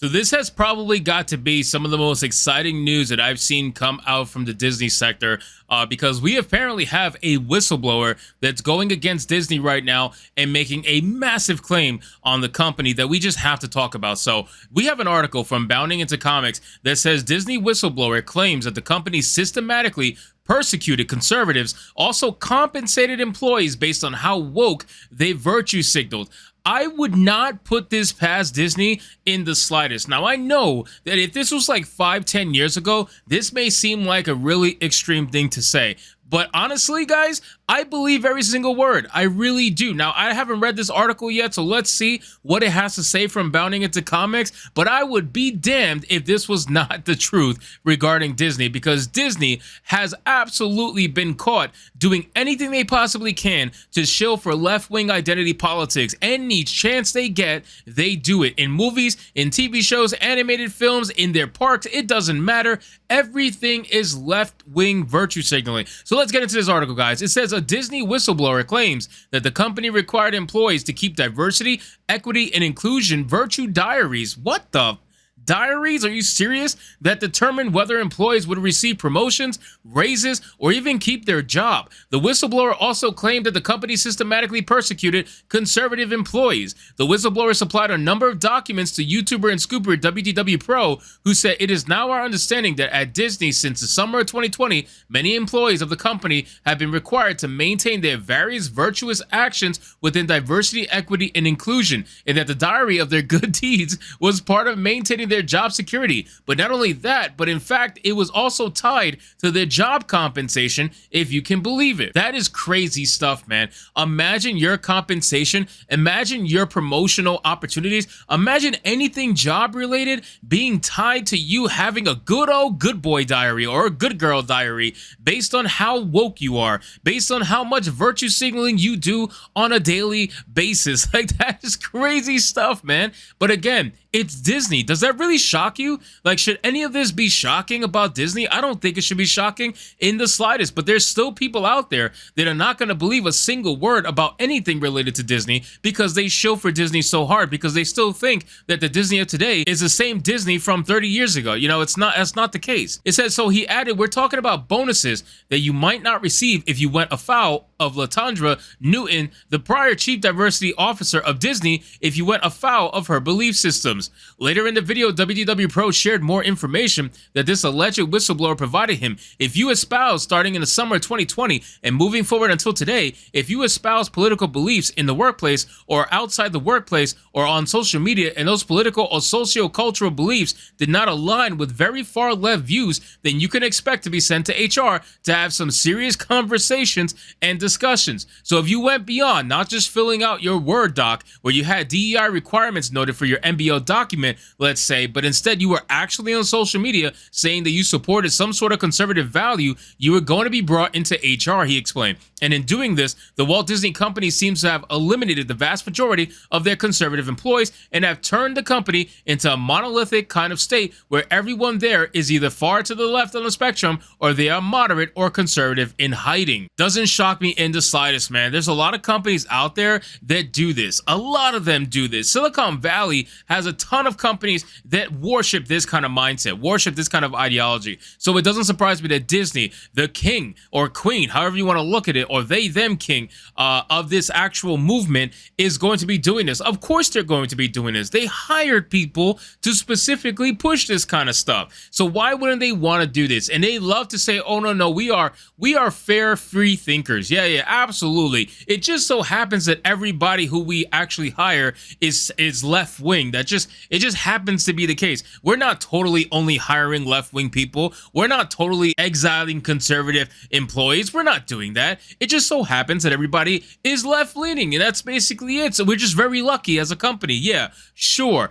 So this has probably got to be some of the most exciting news that I've seen come out from the Disney sector, because we apparently have a whistleblower that's going against Disney right now and making a massive claim on the company that we just have to talk about. So we have an article from Bounding Into Comics that says Disney whistleblower claims that the company systematically persecuted conservatives, also compensated employees based on how woke they virtue signaled. I would not put this past Disney in the slightest. Now, I know that if this was like 5-10 years ago, this may seem like a really extreme thing to say. But honestly, guys, I believe every single word. I really do. Now, I haven't read this article yet, so let's see what it has to say from Bounding Into Comics. But I would be damned if this was not the truth regarding Disney, because Disney has absolutely been caught doing anything they possibly can to shill for left-wing identity politics. Any chance they get, they do it. In movies, in TV shows, animated films, in their parks, it doesn't matter. Everything is left-wing virtue signaling. So let's get into this article, guys. It says a Disney whistleblower claims that the company required employees to keep diversity, equity, and inclusion virtue diaries. What the? Diaries? Are you serious? That determined whether employees would receive promotions, raises, or even keep their job. The whistleblower also claimed that the company systematically persecuted conservative employees. The whistleblower supplied a number of documents to YouTuber and scooper WDW Pro, who said, "It is now our understanding that at Disney since the summer of 2020, many employees of the company have been required to maintain their various virtuous actions within diversity, equity, and inclusion, and that the diary of their good deeds was part of maintaining their job security. But not only that, but in fact, it was also tied to their job compensation, if you can believe it." That is crazy stuff, man. Imagine your compensation, imagine your promotional opportunities, imagine anything job related being tied to you having a good old good boy diary or a good girl diary based on how woke you are, based on how much virtue signaling you do on a daily basis. Like, that is crazy stuff, man. But again, it's Disney. Does that really shock you? Like, should any of this be shocking about Disney? I don't think it should be shocking in the slightest, but there's still people out there that are not going to believe a single word about anything related to Disney because they shill for Disney so hard, because they still think that the Disney of today is the same Disney from 30 years ago. You know, that's not the case. It says, so he added, we're talking about bonuses that you might not receive if you went afoul of Latondra Newton, the prior chief diversity officer of Disney, if you went afoul of her belief systems. Later in the video, WDW Pro shared more information that this alleged whistleblower provided him. If you espouse, starting in the summer of 2020 and moving forward until today, if you espouse political beliefs in the workplace or outside the workplace or on social media, and those political or socio-cultural beliefs did not align with very far left views, then you can expect to be sent to HR to have some serious conversations and discussions. So if you went beyond not just filling out your Word doc where you had DEI requirements noted for your MBO document, let's say, but instead you were actually on social media saying that you supported some sort of conservative value, you were going to be brought into HR, he explained. And in doing this, the Walt Disney Company seems to have eliminated the vast majority of their conservative employees and have turned the company into a monolithic kind of state where everyone there is either far to the left on the spectrum or they are moderate or conservative in hiding. Doesn't shock me in the slightest, man. There's a lot of companies out there that do this. A lot of them do this. Silicon Valley has a ton of companies that worship this kind of mindset, worship this kind of ideology. So it doesn't surprise me that Disney, the king or queen, however you want to look at it, or they, them king of this actual movement, is going to be doing this. Of course they're going to be doing this. They hired people to specifically push this kind of stuff. So why wouldn't they want to do this? And they love to say, oh, no, we are fair, free thinkers. Yeah, absolutely. It just so happens that everybody who we actually hire is left wing. It just happens to be the case. We're not totally only hiring left wing people. We're not totally exiling conservative employees. We're not doing that. It just so happens that everybody is left leaning, and that's basically it. So we're just very lucky as a company. Yeah, sure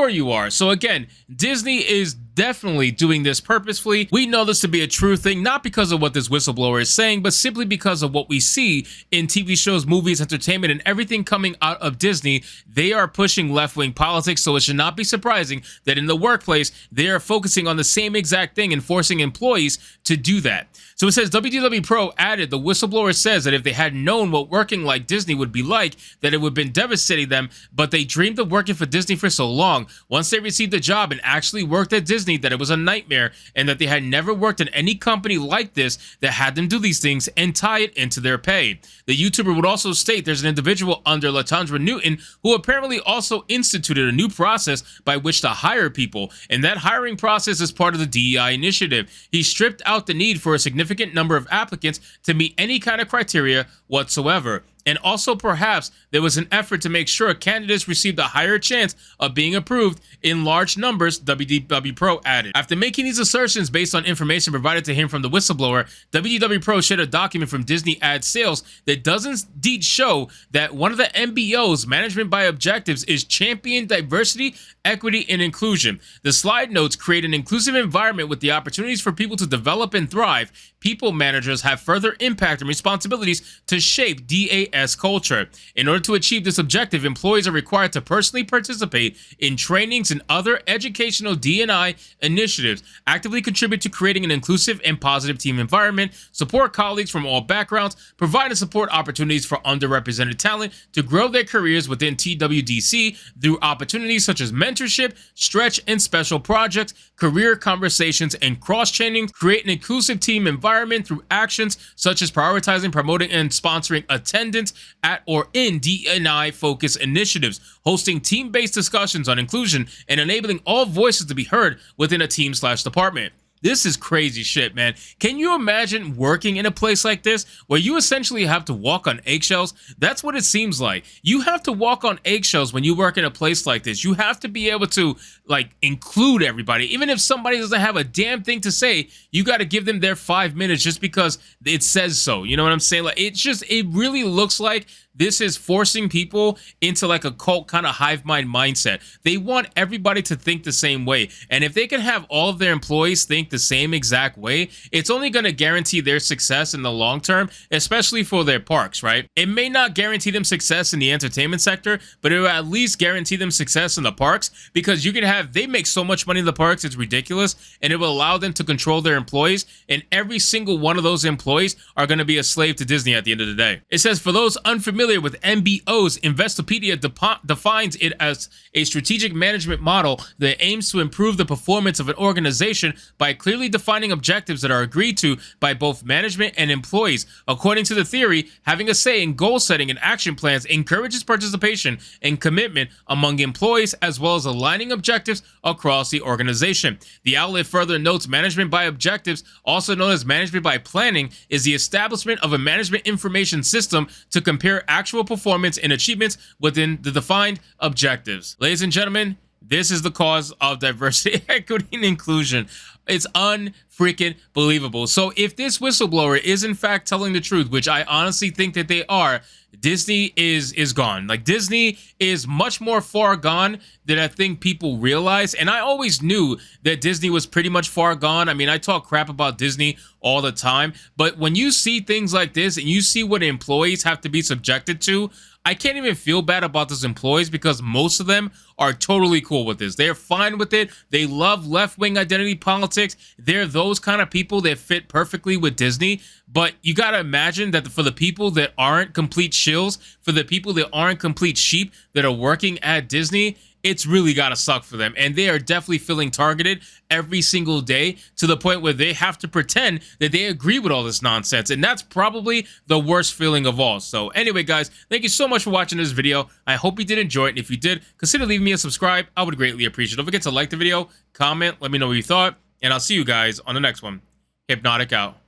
you are. So again, Disney is definitely doing this purposefully. We know this to be a true thing, not because of what this whistleblower is saying, but simply because of what we see in TV shows, movies, entertainment, and everything coming out of Disney. They are pushing left-wing politics, so it should not be surprising that in the workplace, they are focusing on the same exact thing and forcing employees to do that. So it says WDW Pro added, the whistleblower says that if they had known what working like Disney would be like, that it would have been devastating them, but they dreamed of working for Disney for so long. Once they received the job and actually worked at Disney, that it was a nightmare and that they had never worked in any company like this that had them do these things and tie it into their pay. The YouTuber would also state there's an individual under Latondra Newton who apparently also instituted a new process by which to hire people, and that hiring process is part of the DEI initiative. He stripped out the need for a significant number of applicants to meet any kind of criteria whatsoever. And also perhaps there was an effort to make sure candidates received a higher chance of being approved in large numbers, WDW Pro added. After making these assertions based on information provided to him from the whistleblower, WDW Pro shared a document from Disney Ad Sales that does indeed show that one of the MBO's, management by objectives, is champion diversity, equity, and inclusion. The slide notes create an inclusive environment with the opportunities for people to develop and thrive. People managers have further impact and responsibilities to shape DAS culture. In order to achieve this objective, employees are required to personally participate in trainings and other educational D&I initiatives, actively contribute to creating an inclusive and positive team environment, support colleagues from all backgrounds, provide and support opportunities for underrepresented talent to grow their careers within TWDC through opportunities such as mentorship, stretch and special projects, career conversations, and cross-training, create an inclusive team environment through actions such as prioritizing, promoting, and sponsoring attendance at or in D&I focus initiatives, hosting team-based discussions on inclusion, and enabling all voices to be heard within a team/department. This is crazy shit, man. Can you imagine working in a place like this where you essentially have to walk on eggshells? That's what it seems like. You have to walk on eggshells when you work in a place like this. You have to be able to, like, include everybody. Even if somebody doesn't have a damn thing to say, you got to give them their 5 minutes just because it says so. You know what I'm saying? Like, it really looks like this is forcing people into like a cult kind of hive mind mindset. They want everybody to think the same way. And if they can have all of their employees think the same exact way, it's only going to guarantee their success in the long term, especially for their parks, right? It may not guarantee them success in the entertainment sector, but it will at least guarantee them success in the parks, because you can have, they make so much money in the parks, it's ridiculous, and it will allow them to control their employees, and every single one of those employees are going to be a slave to Disney at the end of the day. It says, for those unfamiliar with MBOs, Investopedia defines it as a strategic management model that aims to improve the performance of an organization by clearly defining objectives that are agreed to by both management and employees. According to the theory, having a say in goal setting and action plans encourages participation and commitment among employees, as well as aligning objectives across the organization. The outlet further notes management by objectives, also known as management by planning, is the establishment of a management information system to compare actual performance and achievements within the defined objectives. Ladies and gentlemen, this is the cause of diversity, equity, and inclusion. It's unfreaking believable. So if this whistleblower is in fact telling the truth, which I honestly think that they are, Disney is gone. Like, Disney is much more far gone than I think people realize. And I always knew that Disney was pretty much far gone. I mean, I talk crap about Disney all the time, but when you see things like this and you see what employees have to be subjected to, I can't even feel bad about those employees, because most of them are totally cool with this. They're fine with it. They love left-wing identity politics. They're those kind of people that fit perfectly with Disney. But you got to imagine that for the people that aren't complete shills, for the people that aren't complete sheep that are working at Disney, it's really got to suck for them. And they are definitely feeling targeted every single day, to the point where they have to pretend that they agree with all this nonsense. And that's probably the worst feeling of all. So anyway, guys, thank you so much for watching this video. I hope you did enjoy it. And if you did, consider leaving me a subscribe. I would greatly appreciate it. Don't forget to like the video, comment, let me know what you thought, and I'll see you guys on the next one. Hypnotic out.